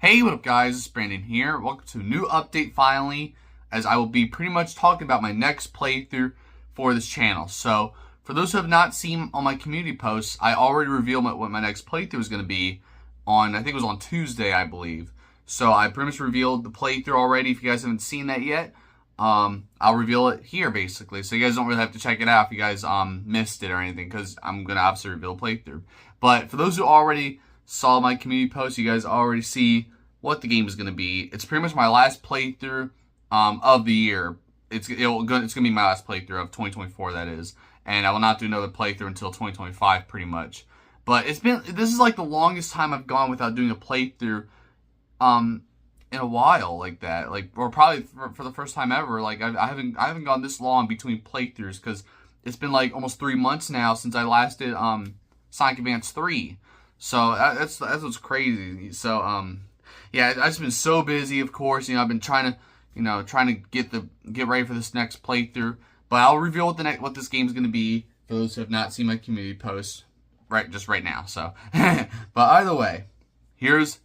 Hey, what up guys, it's Brandon here. Welcome to a new update finally, as I will be pretty much talking about my next playthrough for this channel. So, for those who have not seen on my community posts, I already revealed what my next playthrough is going to be on, I think it was on Tuesday, I believe. So, I pretty much revealed the playthrough already. If you guys haven't seen that yet, I'll reveal it here basically. So, you guys don't really have to check it out if you guys missed it or anything, because I'm going to obviously reveal the playthrough. But for those who already saw my community post, you guys already see what the game is going to be. It's pretty much my last playthrough of the year. It's going to be my last playthrough of 2024, that is. And I will not do another playthrough until 2025, pretty much. But this is like the longest time I've gone without doing a playthrough in a while like that. Or probably for the first time ever. Like I haven't gone this long between playthroughs, because it's been like almost 3 months now since I last did Sonic Advance 3. So that's what's crazy. So yeah, I've just been so busy. Of course, I've been trying to get ready for this next playthrough. But I'll reveal what this game is going to be for those who have not seen my community posts right now. So, but either way, here's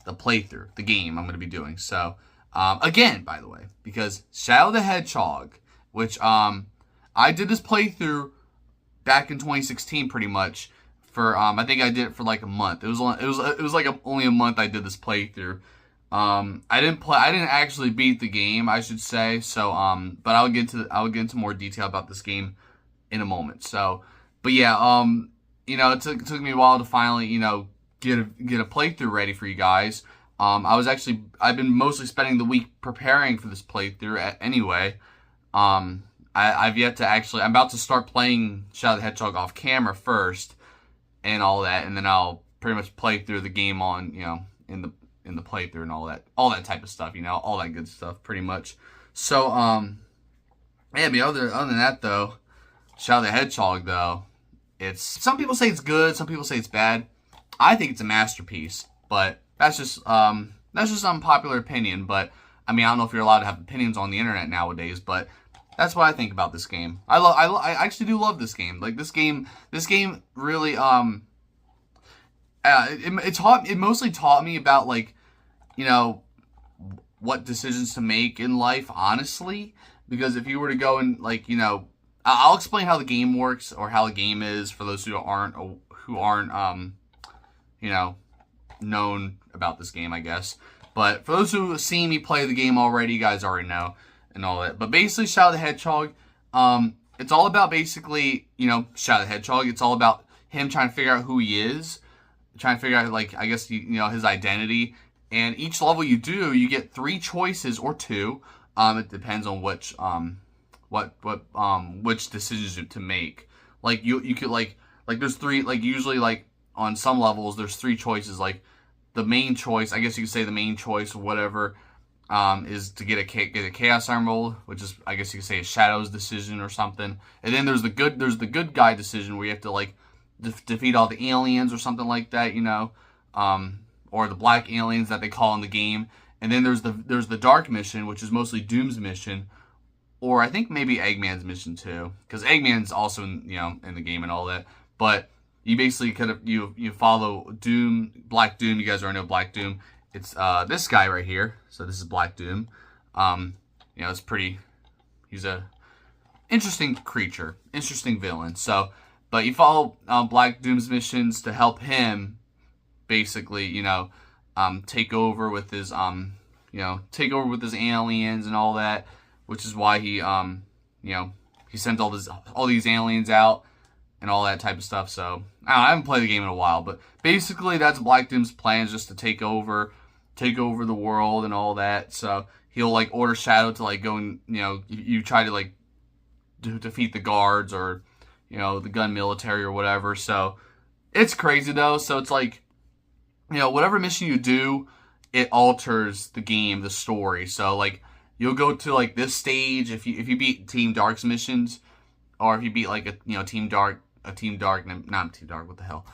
the playthrough, the game I'm going to be doing. So, again, by the way, because Shadow the Hedgehog, which I did this playthrough back in 2016, pretty much. For I think I did it for like a month. It was like only a month I did this playthrough. I didn't actually beat the game, I should say. So but I'll get into more detail about this game in a moment. So, but yeah, it took me a while to finally get a playthrough ready for you guys. I've been mostly spending the week preparing for this playthrough anyway. I've yet to I'm about to start playing Shadow the Hedgehog off camera first, and all that, and then I'll pretty much play through the game on, in the playthrough and all that type of stuff, all that good stuff, pretty much. So, yeah, I mean, other than that, though, Shadow the Hedgehog, though, some people say it's good, some people say it's bad. I think it's a masterpiece, but that's just unpopular opinion. But I mean, I don't know if you're allowed to have opinions on the internet nowadays, but that's what I think about this game. I actually do love this game. Like this game really it mostly taught me about what decisions to make in life, honestly. Because if you were to go and I'll explain how the game works, or how the game is, for those who aren't known about this game, I guess. But for those who have seen me play the game already, you guys already know and all that. But basically, Shadow the Hedgehog, it's all about basically, Shadow the Hedgehog. It's all about him trying to figure out who he is, trying to figure out, I guess, his identity. And each level you do, you get 3 choices, or 2. It depends on which decisions to make. Like you could there's 3, usually on some levels there's 3 choices. Like the main choice, I guess you could say the main choice or whatever, is to get a Chaos Emerald, which is, I guess you could say, a Shadow's decision or something. And then there's the good guy decision, where you have to defeat all the aliens or something like that, or the black aliens that they call in the game. And then there's the dark mission, which is mostly Doom's mission, or I think maybe Eggman's mission too, because Eggman's also in the game and all that. But you basically you follow Doom, Black Doom. You guys already know Black Doom. It's this guy right here. So this is Black Doom. It's he's a interesting creature, interesting villain. So, but you follow Black Doom's missions to help him basically, take over with his aliens and all that, which is why he he sent all these aliens out and all that type of stuff. So I haven't played the game in a while, but basically that's Black Doom's plan, is just to take over the world and all that. So he'll order Shadow to go and you try to defeat the guards, or the gun military or whatever. So it's crazy though. So it's whatever mission you do, it alters the game, the story. So you'll go to this stage if you beat Team Dark's missions, or if you beat Team Dark, not Team Dark, what the hell?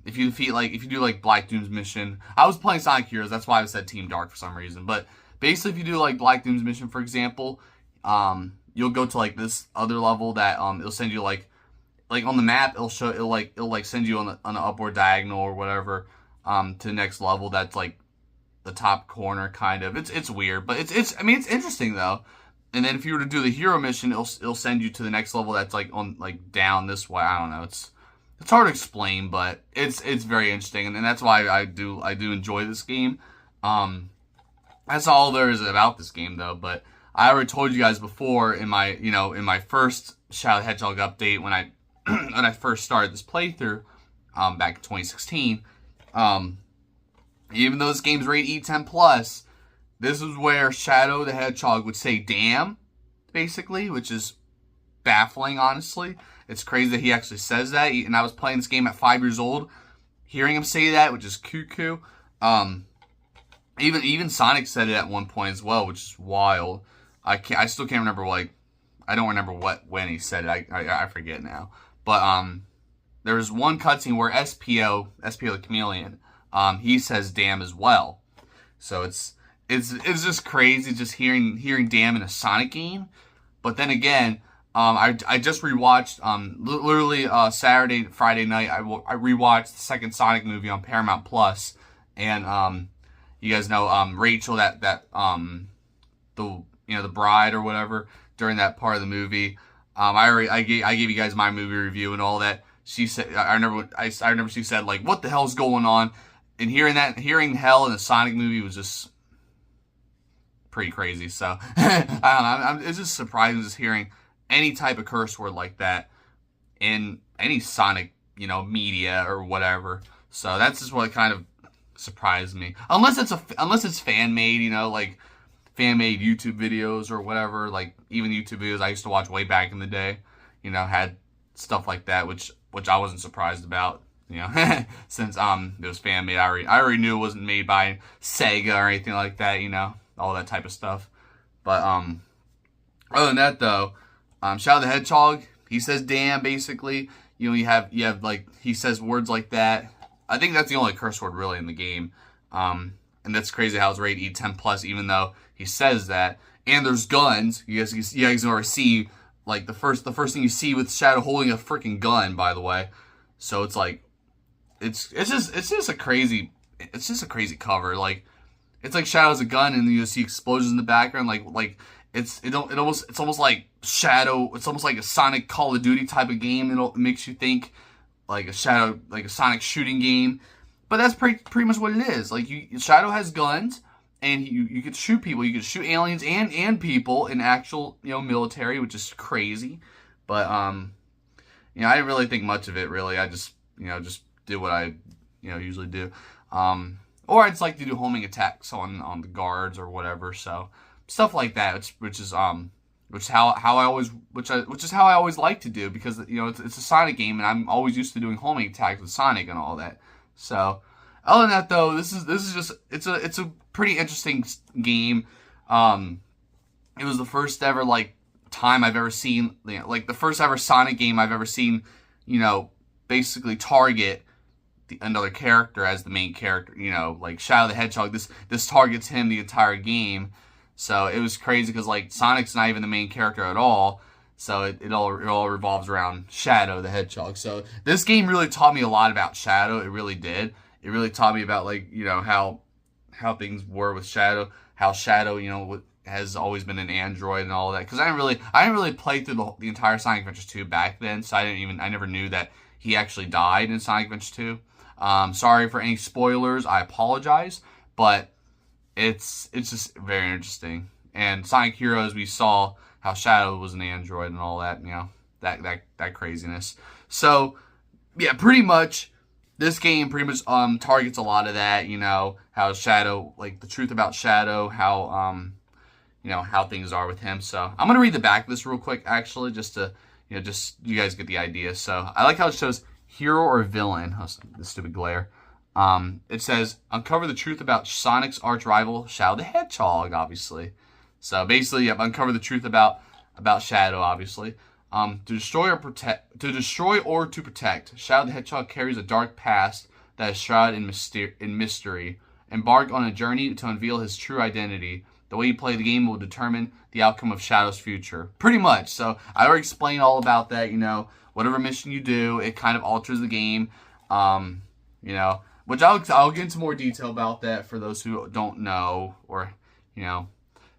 If you defeat if you do Black Doom's mission, I was playing Sonic Heroes, that's why I said Team Dark for some reason. But basically, if you do Black Doom's mission, for example, you'll go to this other level that it'll send you on the map. It'll send you on the upward diagonal or whatever to the next level. That's the top corner, kind of. It's weird, but it's I mean, it's interesting though. And then if you were to do the hero mission, it'll send you to the next level that's like on like down this way. I don't know. It's hard to explain, but it's very interesting, and that's why I do enjoy this game. That's all there is about this game though. But I already told you guys before in my first Shadow the Hedgehog update when I when I first started this playthrough back in 2016. Even though this game's rated E10+, this is where Shadow the Hedgehog would say damn, basically, which is baffling, honestly. It's crazy that he actually says that, and I was playing this game at 5 years old, hearing him say that, which is cuckoo. Even Sonic said it at one point as well, which is wild. I still can't remember, like, I don't remember when he said it. I forget now. But there was one cutscene where SPO the Chameleon, he says damn as well. So it's just crazy just hearing damn in a Sonic game. But then again, I just rewatched literally Friday night I rewatched the second Sonic movie on Paramount Plus, and you guys know Rachel, the bride or whatever, during that part of the movie. I gave you guys my movie review and all that. She said, I remember she said, like, what the hell's going on? And hearing hell in the Sonic movie was just pretty crazy. So I don't know. It's just surprising just hearing any type of curse word like that in any Sonic, media or whatever. So that's just what kind of surprised me. Unless it's fan made, like fan made YouTube videos or whatever. Like even YouTube videos I used to watch way back in the day, had stuff like that, which I wasn't surprised about. Since it was fan made, I already knew it wasn't made by Sega or anything like that, all that type of stuff. But other than that though, Shadow the Hedgehog, he says damn basically. You have like he says words like that. I think that's the only curse word really in the game. And that's crazy how it's rated E10+, even though he says that. And there's guns. You guys already see like the first thing you see with Shadow holding a freaking gun, by the way. So it's like it's just a crazy cover. Like it's like Shadow has a gun and you see explosions in the background. Like it's almost like Shadow. It's almost like a Sonic Call of Duty type of game. It makes you think like a Sonic shooting game. But that's pretty much what it is. Like Shadow has guns and you can shoot people. You can shoot aliens and people in actual military, which is crazy. But I didn't really think much of it really. I just just did what I usually do. Or I just like to do homing attacks on the guards or whatever. So stuff like that, which is how I always like to do, because it's a Sonic game and I'm always used to doing homing attacks with Sonic and all that. So other than that though, this is just it's a pretty interesting game. It was the first ever time I've ever seen the first ever Sonic game I've ever seen basically target another character as the main character. Like Shadow the Hedgehog, this targets him the entire game. So it was crazy because Sonic's not even the main character at all. So it all revolves around Shadow the Hedgehog. So this game really taught me a lot about Shadow. It really did. It really taught me about how things were with Shadow. How Shadow has always been an android and all that. Because I didn't really play through the entire Sonic Adventure 2 back then. So I never knew that he actually died in Sonic Adventure 2. Sorry for any spoilers. I apologize. But it's just very interesting. And Sonic Heroes, we saw how Shadow was an android and all that, that craziness. So yeah, pretty much this game pretty much targets a lot of that, how Shadow, the truth about Shadow, how how things are with him. So I'm gonna read the back of this real quick, actually, just to just you guys get the idea. So I like how it shows hero or villain. Oh, the stupid glare. It says, uncover the truth about Sonic's arch rival, Shadow the Hedgehog, obviously. So basically, uncover the truth about Shadow, obviously. To destroy or to protect, Shadow the Hedgehog carries a dark past that is shrouded in mystery. Embark on a journey to unveil his true identity. The way you play the game will determine the outcome of Shadow's future. Pretty much. So I already explained all about that. Whatever mission you do, it kind of alters the game. which I'll get into more detail about that for those who don't know or, you know,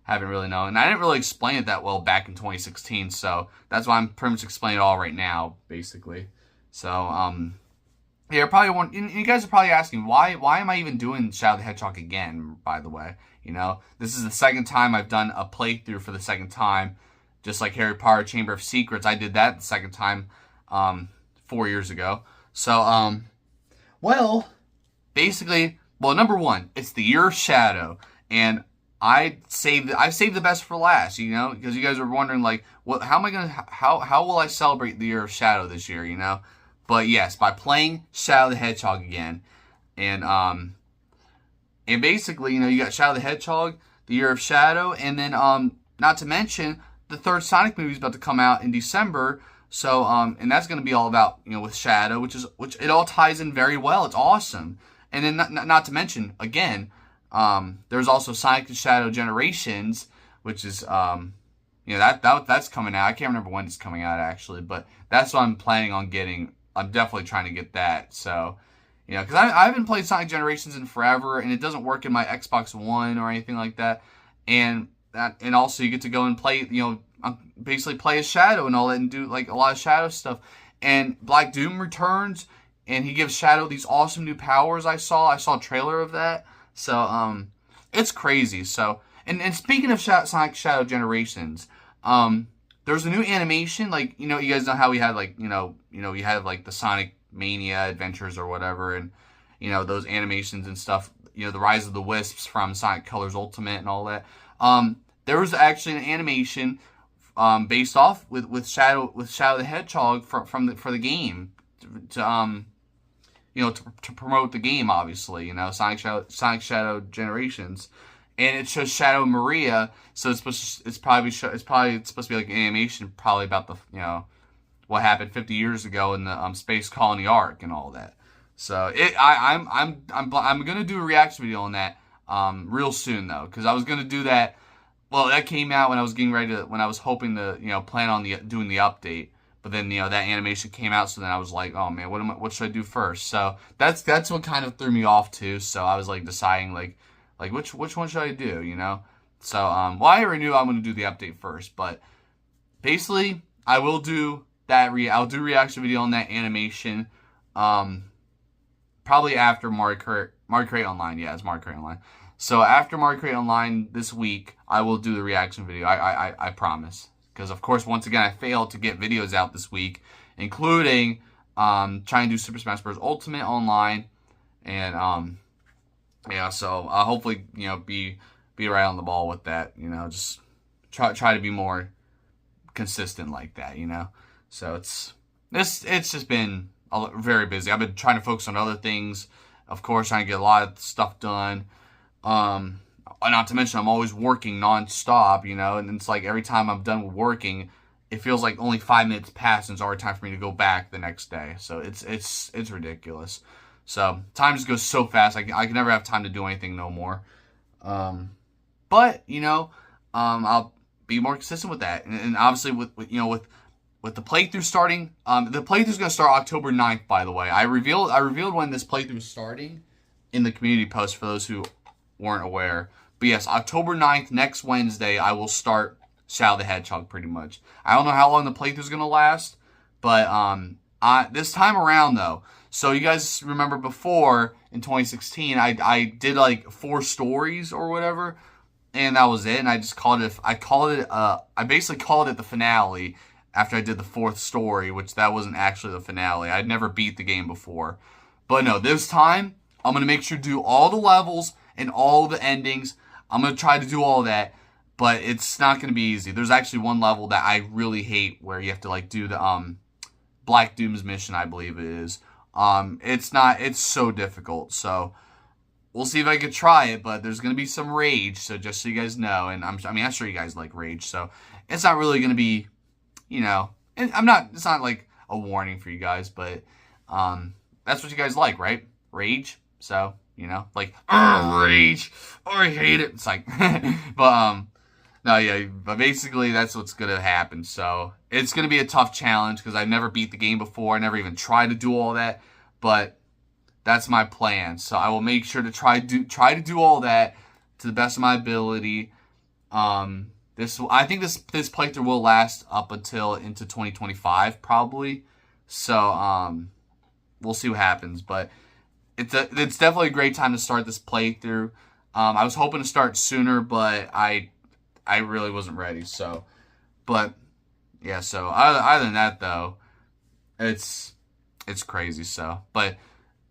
haven't really known. And I didn't really explain it that well back in 2016, so that's why I'm pretty much explaining it all right now, basically. So, yeah, you're probably you guys are probably asking, why am I even doing Shadow the Hedgehog again, by the way? You know, this is the second time I've done a playthrough for the second time. Just like Harry Potter Chamber of Secrets, I did that the second time 4 years ago. So, well, basically, well, number one, it's the Year of Shadow, and I saved the best for last, you know, because you guys are wondering like, how will I celebrate the Year of Shadow this year, you know? But yes, by playing Shadow the Hedgehog again, and basically, you know, you got Shadow the Hedgehog, the Year of Shadow, and then not to mention the third Sonic movie is about to come out in December. So and that's going to be all about, you know, with Shadow, which it all ties in very well. It's awesome. And then not to mention again, there's also Sonic and Shadow Generations, which is you know, that's coming out. I can't remember when it's coming out actually, but that's what I'm planning on getting. I'm definitely trying to get that. So, you know, because I haven't played Sonic Generations in forever, and it doesn't work in my Xbox One or anything like that. And also you get to go and play, you know, basically play as Shadow and all that, and do like a lot of Shadow stuff. And Black Doom returns, and he gives Shadow these awesome new powers. I saw a trailer of that. So it's crazy. So and speaking of Sonic Shadow Generations, there's a new animation. Like, you know, you guys know how we had like, you know, you had like the Sonic Mania Adventures or whatever, and you know, those animations and stuff. You know, the Rise of the Wisps from Sonic Colors Ultimate and all that. There was actually an animation based off with Shadow the Hedgehog for the game to you know, to promote the game, obviously, you know, Sonic Shadow Generations, and it shows Shadow and Maria, so it's probably supposed to be like an animation probably about the, you know, what happened 50 years ago in the Space Colony Arc and all that. So I'm gonna do a reaction video on that real soon though, because I was gonna do that. Well, that came out when I was when I was hoping to, you know, plan on doing the update. But then, you know, that animation came out, so then I was like, oh man, what should I do first? So that's what kind of threw me off too. So I was like deciding like which one should I do, you know? So well, I already knew I'm gonna do the update first, but basically I will do that. I'll do a reaction video on that animation, probably after Mario Kart Online. Yeah, it's Mario Kart Online. So after Mario Kart Online this week, I will do the reaction video. I promise. Because, of course, once again, I failed to get videos out this week, including trying to do Super Smash Bros. Ultimate online. And, yeah, so I'll hopefully, you know, be right on the ball with that. You know, just try to be more consistent like that, you know. So it's just been very busy. I've been trying to focus on other things. Of course, trying to get a lot of stuff done. Not to mention I'm always working non-stop, you know, and it's like every time I'm done with working, it feels like only 5 minutes pass and it's already time for me to go back the next day. So it's ridiculous. So time just goes so fast. I can never have time to do anything no more. But you know, I'll be more consistent with that, and obviously with you know with the playthrough starting, the playthrough's gonna start October 9th, by the way. I revealed when this playthrough is starting in the community post for those who weren't aware. But yes, October 9th, next Wednesday, I will start Shadow the Hedgehog pretty much. I don't know how long the playthrough is going to last, but this time around though, so you guys remember before in 2016, I did like 4 stories or whatever, and that was it. And I just called it, I basically called it the finale after I did the 4th story, which that wasn't actually the finale. I'd never beat the game before. But no, this time, I'm going to make sure to do all the levels and all the endings. I'm going to try to do all that, but it's not going to be easy. There's actually one level that I really hate where you have to like do the Black Doom's mission, I believe it is. It's so difficult. So we'll see if I can try it, but there's going to be some rage, so just so you guys know. And I'm sure you guys like rage, so it's not really going to be, you know, and it's not like a warning for you guys, but that's what you guys like, right? Rage. So, you know, like, rage, I hate it. It's like, but, no, yeah, but basically that's what's going to happen. So it's going to be a tough challenge because I've never beat the game before. I never even tried to do all that. But that's my plan. So I will make sure to try to do all that to the best of my ability. I think this playthrough will last up until into 2025 probably. So we'll see what happens, but it's definitely a great time to start this playthrough. I was hoping to start sooner, but I really wasn't ready. So, but yeah. So other than that, though, it's crazy. So, but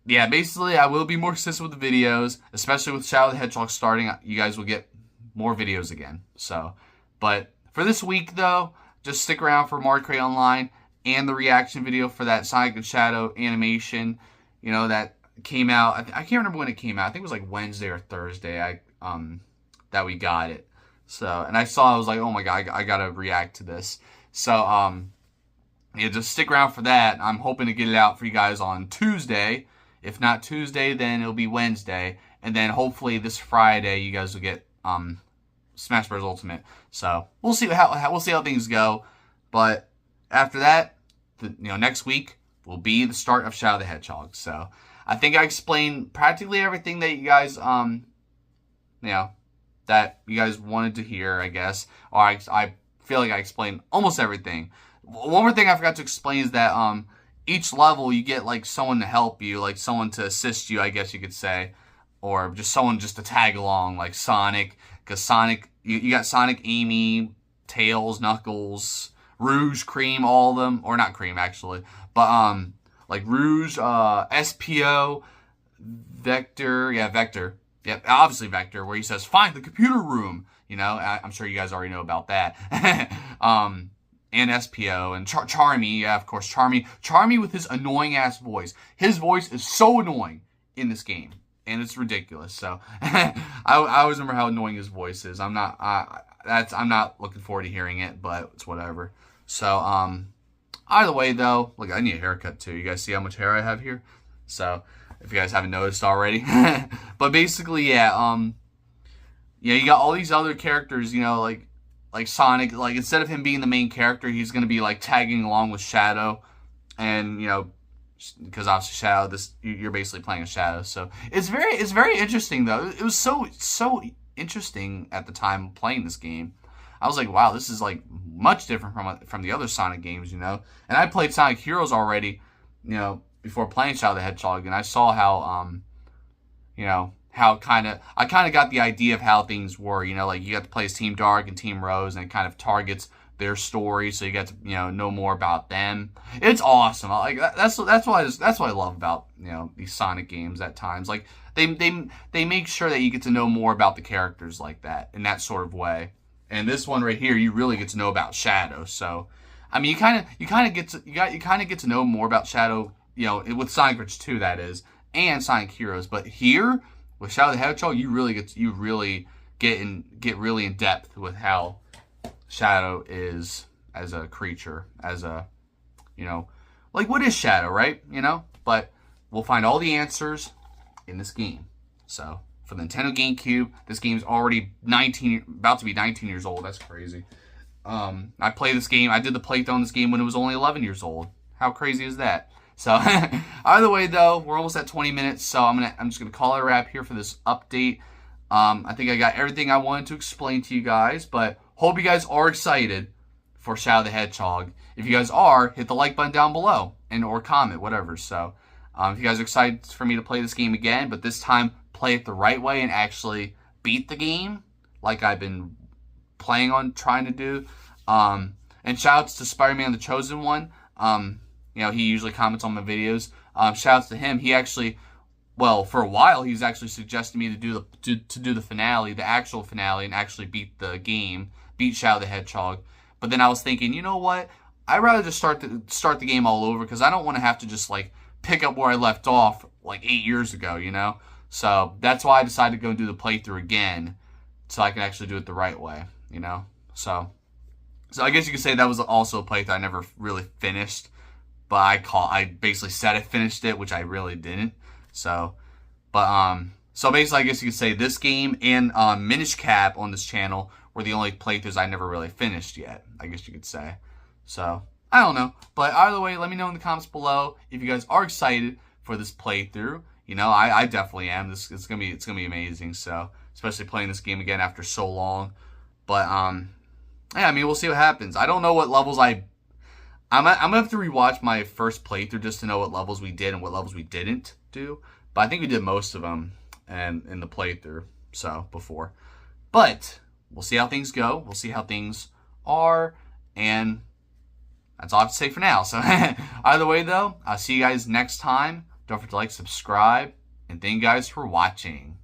yeah, basically, I will be more consistent with the videos, especially with Shadow the Hedgehog starting. You guys will get more videos again. So, but for this week, though, just stick around for Mario Kart Online and the reaction video for that Sonic and Shadow animation. You know, that came out. I can't remember when it came out. I think it was like Wednesday or Thursday. That we got it. So, and I was like, oh my god, I gotta react to this. So, yeah, just stick around for that. I'm hoping to get it out for you guys on Tuesday. If not Tuesday, then it'll be Wednesday, and then hopefully this Friday you guys will get Smash Bros. Ultimate. So we'll see how things go. But after that, next week will be the start of Shadow the Hedgehog. So I think I explained practically everything that you guys that you guys wanted to hear, I guess. Or I feel like I explained almost everything. One more thing I forgot to explain is that each level you get like someone to help you, like someone to assist you, I guess you could say, or just someone just to tag along, like Sonic, because Sonic, you got Sonic, Amy, Tails, Knuckles, Rouge, Cream, all of them, or not Cream actually, but like Rouge, SPO, Vector, Vector. Yep, obviously Vector, where he says, find the computer room. I'm sure you guys already know about that. And SPO, and Charmy, yeah, of course, Charmy with his annoying-ass voice. His voice is so annoying in this game, and it's ridiculous, so, I always remember how annoying his voice is. I'm not looking forward to hearing it, but it's whatever. So, either way, though, look, I need a haircut, too. You guys see how much hair I have here? So, if you guys haven't noticed already. But basically, yeah, you got all these other characters, like Sonic, like instead of him being the main character, he's going to be like tagging along with Shadow. And, because obviously Shadow, you're basically playing a Shadow. So it's very interesting though. It was so interesting at the time playing this game. I was like, wow, this is like much different from the other Sonic games, And I played Sonic Heroes already, before playing Shadow the Hedgehog, and I saw how I kind of got the idea of how things were, like you got to play as Team Dark and Team Rose, and it kind of targets their story, so you get to know more about them. It's awesome. Like that's what I love about these Sonic games at times. Like they make sure that you get to know more about the characters like that in that sort of way. And this one right here, you really get to know about Shadow. So I mean, you kind of get to know more about Shadow, with Sonic Ridge 2 that is, and Sonic Heroes. But here with Shadow the Hedgehog, you really get really in depth with how Shadow is as a creature, as a, like what is Shadow, right? But we'll find all the answers in this game. So for the Nintendo GameCube, this game's already about to be 19 years old. That's crazy. I played this game. I did the playthrough on this game when it was only 11 years old. How crazy is that? So either way, though, we're almost at 20 minutes, so I'm just gonna call it a wrap here for this update. I think I got everything I wanted to explain to you guys, but hope you guys are excited for Shadow the Hedgehog. If you guys are, hit the like button down below or comment, whatever. So if you guys are excited for me to play this game again, but this time play it the right way and actually beat the game like I've been trying to do. And shoutouts to Spider-Man the Chosen One. He usually comments on my videos. Shoutouts to him. He actually, for a while, he was actually suggesting me to do the finale, the actual finale, and actually beat the game, beat Shadow the Hedgehog. But then I was thinking, you know what? I'd rather just start the game all over, because I don't want to have to just like pick up where I left off like 8 years ago, So that's why I decided to go and do the playthrough again, so I can actually do it the right way, So I guess you could say that was also a playthrough I never really finished. But I basically said I finished it, which I really didn't. So basically, I guess you could say this game and Minish Cap on this channel were the only playthroughs I never really finished yet, I guess you could say. So I don't know, but either way, let me know in the comments below if you guys are excited for this playthrough. You know, I definitely am. It's gonna be amazing. So, especially playing this game again after so long. But yeah, I mean, we'll see what happens. I don't know what levels I'm gonna have to rewatch my first playthrough just to know what levels we did and what levels we didn't do. But I think we did most of them and in the playthrough. So before, but we'll see how things go. We'll see how things are, and that's all I have to say for now. So either way, though, I'll see you guys next time. Don't forget to like, subscribe, and thank you guys for watching.